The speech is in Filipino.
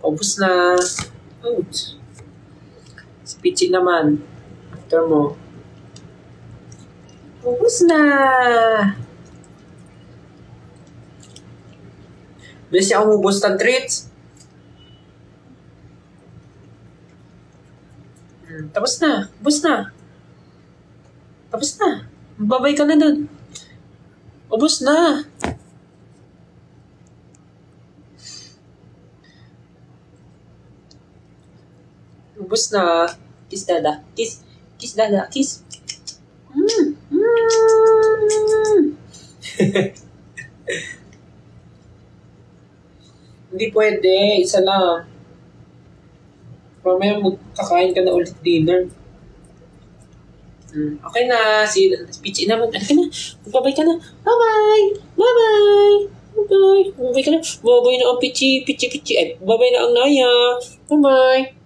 Paubos na. Out. Si Pichi naman. After mo. Paubos na. Bilis niya umubos ng treats. Tapos na. Ubos na. Tapos na. Babay ka na dun. Ubos na. Ubos na. Kiss dada. Kiss. Kiss dada. Kiss. Hindi pwede. Isa lang. Mamaya magkakain ka na ulit dinner. Okay na. Si Pichi naman. Ano ka na? Babay ka na. Bye-bye! Bye-bye! Bye-bye! Babay ka na. Babay na ang Pichi. Pichi. Ay, babay na ang Naya. Bye-bye!